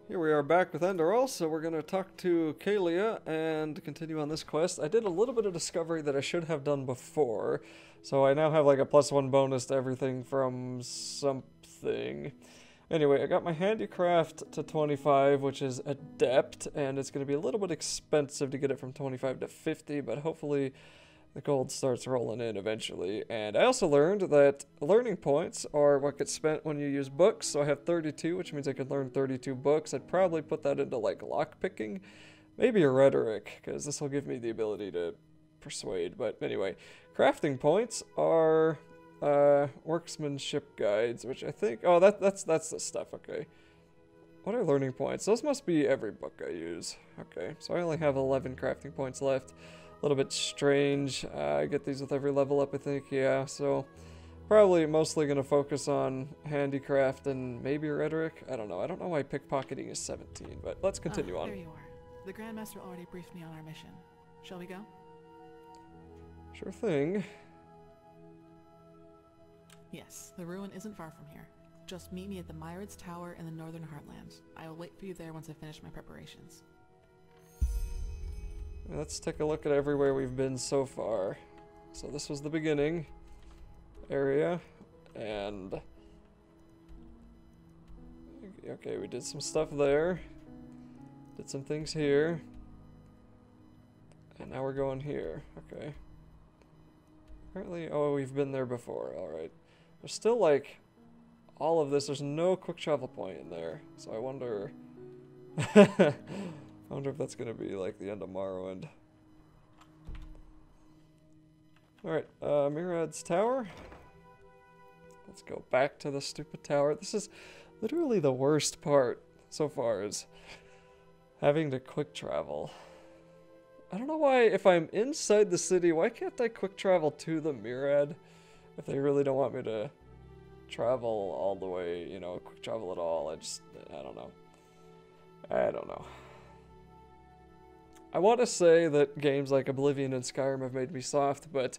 Here we are back with Enderal, so we're going to talk to Kalia and continue on this quest. I did a little bit of discovery that I should have done before, so I now have like a +1 bonus to everything from something. Anyway, I got my handicraft to 25, which is adept, and it's going to be a little bit expensive to get it from 25 to 50, but hopefully the gold starts rolling in eventually. And I also learned that learning points are what gets spent when you use books. So I have 32, which means I could learn 32 books. I'd probably put that into like lockpicking, maybe a rhetoric, because this will give me the ability to persuade. But anyway, crafting points are workmanship guides, which I think, oh, that's the stuff. Okay. What are learning points? Those must be every book I use. Okay, so I only have 11 crafting points left. A little bit strange. I get these with every level up, I think. Yeah, so probably mostly going to focus on handicraft and maybe rhetoric. I don't know. I don't know why pickpocketing is 17, but let's continue on. There you are. The Grandmaster already briefed me on our mission. Shall we go? Sure thing. Yes, the ruin isn't far from here. Just meet me at the Myriad's Tower in the Northern Heartland. I will wait for you there once I finish my preparations. Let's take a look at everywhere we've been so far. So this was the beginning area, and okay, we did some stuff there, did some things here, and now we're going here. Okay. Apparently, oh, we've been there before. Alright. There's still like all of this. There's no quick travel point in there, so I wonder I wonder if that's going to be like the end of Morrowind. Alright, Myriad's Tower. Let's go back to the stupid tower. This is literally the worst part so far, is having to quick travel. I don't know why, if I'm inside the city, why can't I quick travel to the Myriad? If they really don't want me to travel all the way, you know, quick travel at all. I don't know. I don't know. I want to say that games like Oblivion and Skyrim have made me soft, but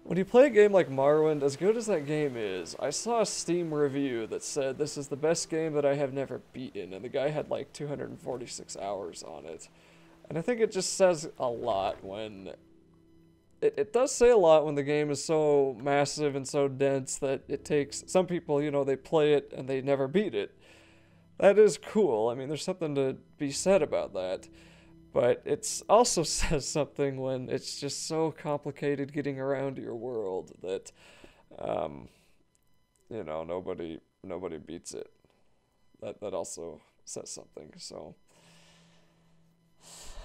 when you play a game like Morrowind, as good as that game is, I saw a Steam review that said this is the best game that I have never beaten, and the guy had like 246 hours on it. And I think it just says a lot when... It does say a lot when the game is so massive and so dense that it takes... Some people, you know, they play it and they never beat it. That is cool. I mean, there's something to be said about that. But it also says something when it's just so complicated getting around your world that, you know, nobody beats it. That also says something. So,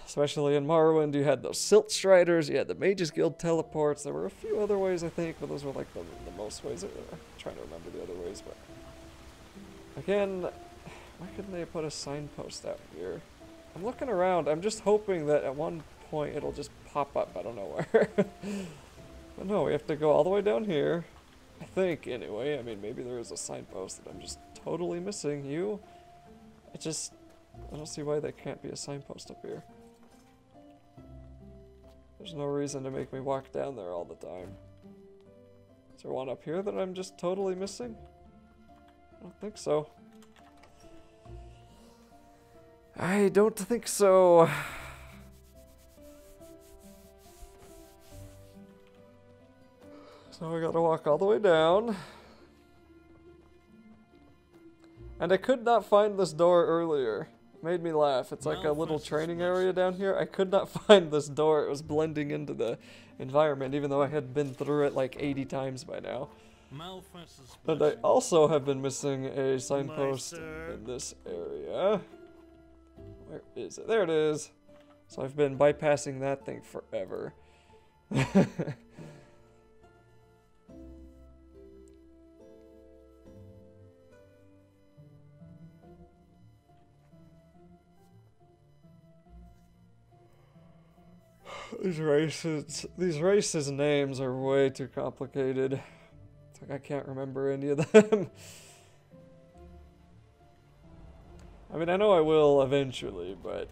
especially in Morrowind, you had those Silt Striders, you had the Mages Guild teleports. There were a few other ways, I think, but those were like the most ways. I'm trying to remember the other ways, but again, why couldn't they put a signpost out here? I'm looking around. I'm just hoping that at one point it'll just pop up. I don't know where. But no, we have to go all the way down here. I think, anyway. I mean, maybe there is a signpost that I'm just totally missing. I don't see why there can't be a signpost up here. There's no reason to make me walk down there all the time. Is there one up here that I'm just totally missing? I don't think so. I don't think so. So I gotta walk all the way down. And I could not find this door earlier. It made me laugh. It's like a little training area down here. I could not find this door. It was blending into the environment, even though I had been through it like 80 times by now. And I also have been missing a signpost in this area. Where is it? There it is. So I've been bypassing that thing forever. These races' names are way too complicated. It's like I can't remember any of them. I mean, I know I will eventually, but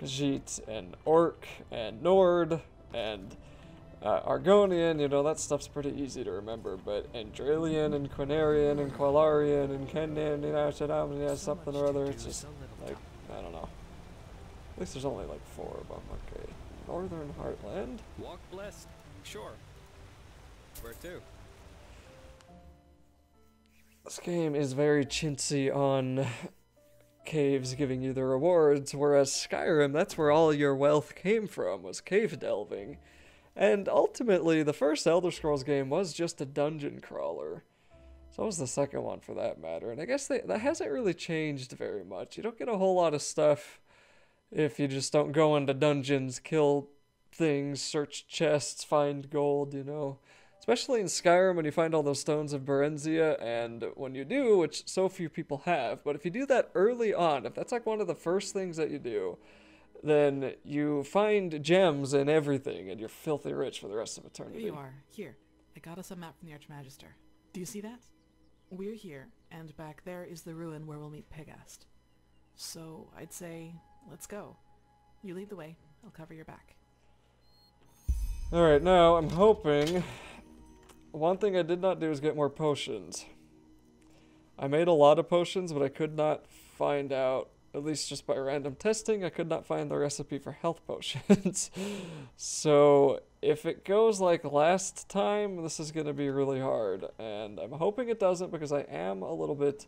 Khajiit and Orc and Nord and Argonian, you know, that stuff's pretty easy to remember, but Endralian and Quinarian and Quilarian and Kendan, you know, something or other, it's just, like, I don't know. At least there's only like 4 of them, okay. Northern Heartland? Walk blessed. Sure. Where to? This game is very chintzy on caves giving you the rewards, whereas Skyrim, that's where all your wealth came from, was cave delving. And ultimately, the first Elder Scrolls game was just a dungeon crawler. So was the second one for that matter. And I guess that hasn't really changed very much. You don't get a whole lot of stuff if you just don't go into dungeons, kill things, search chests, find gold, you know. Especially in Skyrim when you find all those stones of Berenzia, and when you do, which so few people have, but if you do that early on, if that's like one of the first things that you do, then you find gems and everything, and you're filthy rich for the rest of eternity. Here you are. Here. I got us a map from the Archmagister. Do you see that? We're here, and back there is the ruin where we'll meet Pegast. So, I'd say, let's go. You lead the way. I'll cover your back. Alright, now I'm hoping... One thing I did not do is get more potions. I made a lot of potions, but I could not find out, at least just by random testing, I could not find the recipe for health potions. So, if it goes like last time, this is going to be really hard. And I'm hoping it doesn't, because I am a little bit...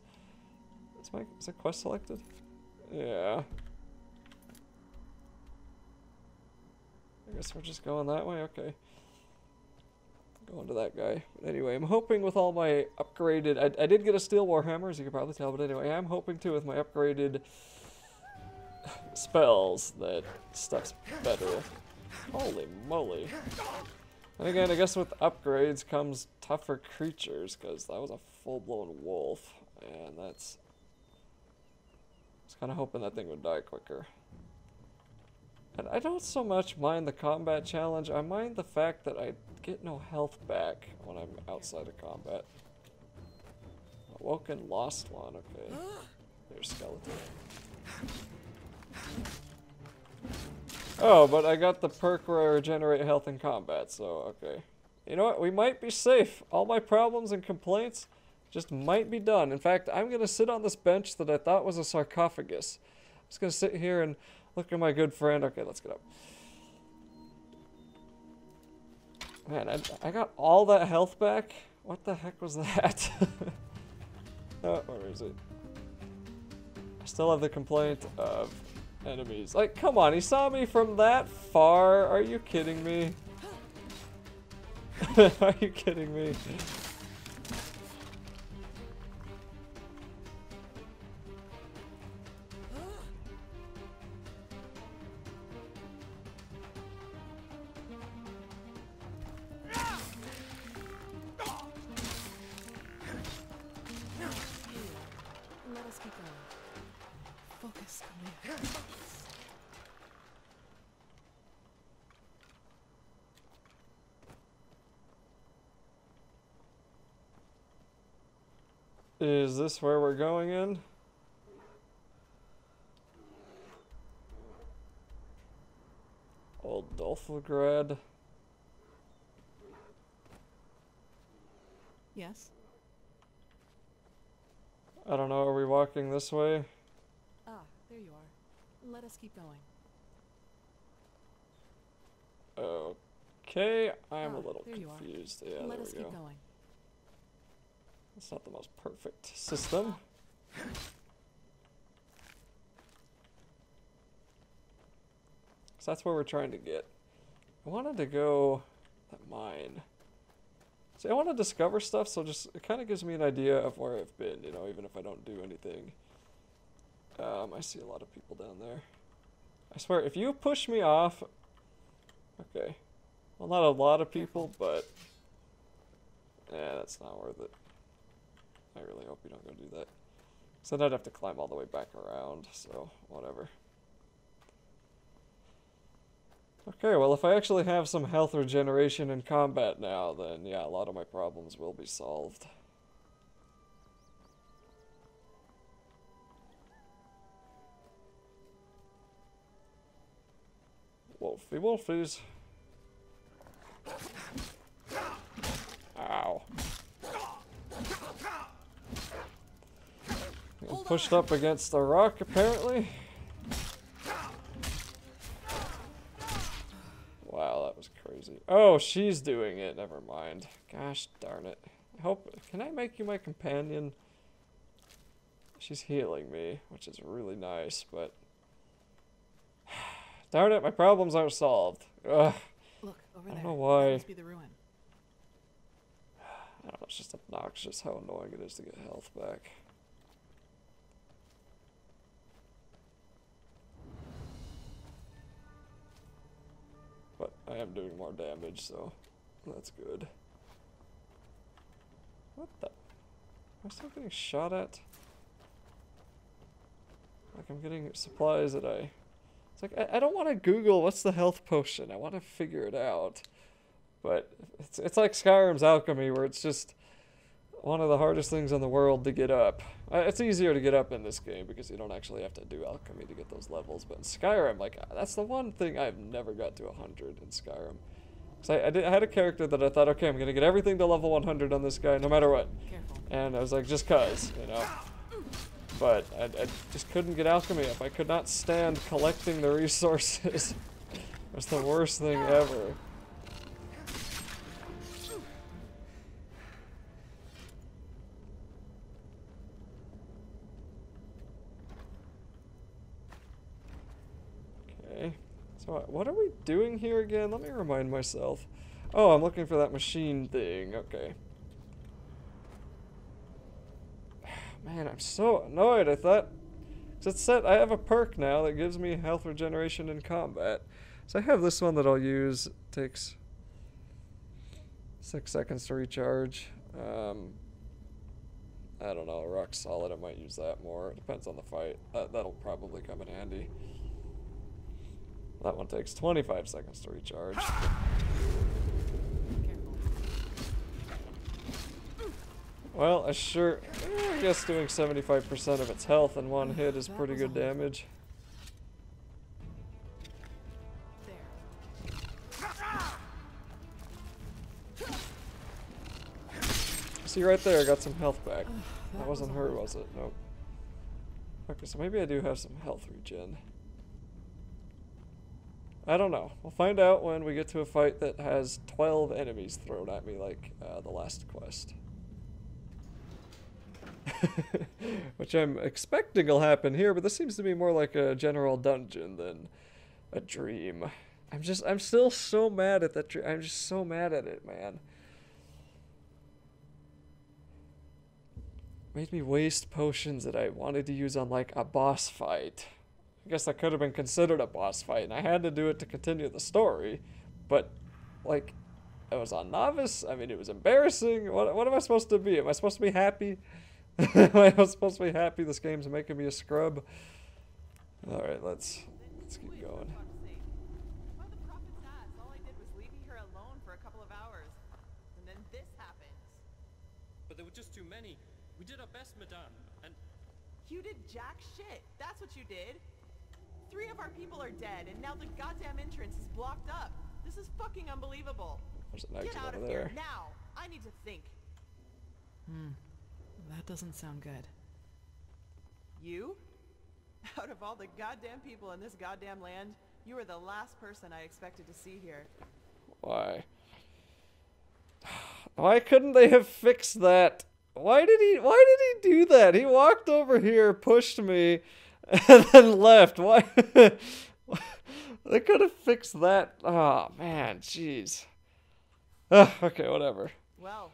Is it quest selected? Yeah. I guess we're just going that way? Okay. Going to that guy. But anyway, I'm hoping with all my upgraded... I did get a steel warhammer, as you can probably tell, but anyway, I'm hoping too with my upgraded spells that stuff's better. Holy moly. And again, I guess with upgrades comes tougher creatures, because that was a full-blown wolf, and that's... I was kind of hoping that thing would die quicker. And I don't so much mind the combat challenge, I mind the fact that I get no health back when I'm outside of combat. Awoken lost one, okay. There's skeleton. Oh, but I got the perk where I regenerate health in combat, so okay. You know what, we might be safe. All my problems and complaints just might be done. In fact, I'm gonna sit on this bench that I thought was a sarcophagus. I'm just gonna sit here and look at my good friend. Okay, let's get up. Man, I got all that health back? What the heck was that? Oh, where is it? I still have the complaint of enemies. Like, come on, he saw me from that far? Are you kidding me? Are you kidding me? Is this where we're going in? Old Dolfograd. Yes? I don't know, are we walking this way? Ah, there you are. Let us keep going. Okay, I'm a little there you are. confused. Yeah, Let there us we keep go. going. It's not the most perfect system. So that's where we're trying to get. I wanted to go that mine. See, I want to discover stuff, so just it kind of gives me an idea of where I've been, you know, even if I don't do anything. I see a lot of people down there. I swear, if you push me off... Okay. Well, not a lot of people, but... Yeah, that's not worth it. I really hope you don't go do that. So then I'd have to climb all the way back around, so whatever. Okay, well if I actually have some health regeneration in combat now, then yeah, a lot of my problems will be solved. Wolfie wolfies. pushed up against a rock, apparently. Wow, that was crazy. Oh, she's doing it. Never mind. Gosh darn it. I hope... Can I make you my companion? She's healing me, which is really nice, but... Darn it, my problems aren't solved. Ugh. Look, over I there. don't know why. That must be the ruin. I don't know, it's just obnoxious how annoying it is to get health back. But I am doing more damage, so that's good. What the? Am I still getting shot at? Like I'm getting supplies that I... It's like, I don't want to Google what's the health potion. I want to figure it out. But it's like Skyrim's alchemy, where it's just one of the hardest things in the world to get up. It's easier to get up in this game because you don't actually have to do alchemy to get those levels. But in Skyrim, like, that's the one thing I've never got to 100 in Skyrim. Because I had a character that I thought, okay, I'm going to get everything to level 100 on this guy, no matter what. Careful. And I was like, just cuz, you know. But I just couldn't get alchemy up. I could not stand collecting the resources. It was the worst thing ever. Okay. So what are we doing here again? Let me remind myself. Oh, I'm looking for that machine thing. Okay. Man, I'm so annoyed. I thought... It said I have a perk now that gives me health regeneration in combat. So I have this one that I'll use. It takes 6 seconds to recharge. I don't know. Rock solid, I might use that more. It depends on the fight. That'll probably come in handy. That one takes 25 seconds to recharge. Well, I guess doing 75% of its health in one hit is pretty good damage. See right there, I got some health back. That wasn't her, was it? Nope. Okay, so maybe I do have some health regen. I don't know. We'll find out when we get to a fight that has 12 enemies thrown at me like the last quest. Which I'm expecting will happen here, but this seems to be more like a general dungeon than a dream. I'm still so mad at that dream. I'm just so mad at it, man. Made me waste potions that I wanted to use on like a boss fight. I guess that could have been considered a boss fight, and I had to do it to continue the story, but like I was on novice. I mean, it was embarrassing. What am I supposed to be? Am I supposed to be happy? Am I supposed to be happy this game's making me a scrub? Alright, let's keep going. Why the prophet's ass? All I did was leave her alone for a couple of hours. And then this happened. But there were just too many. We did our best, madame, and... You did jack shit. That's what you did. 3 of our people are dead, and now the goddamn entrance is blocked up. This is fucking unbelievable. There's an exit Get out over of there. here now. I need to think. That doesn't sound good. You? Out of all the goddamn people in this goddamn land, you are the last person I expected to see here. Why? Why couldn't they have fixed that? Why did he do that? He walked over here, pushed me, and then left. Why? They could have fixed that. Oh, man, jeez. Okay, whatever. Well,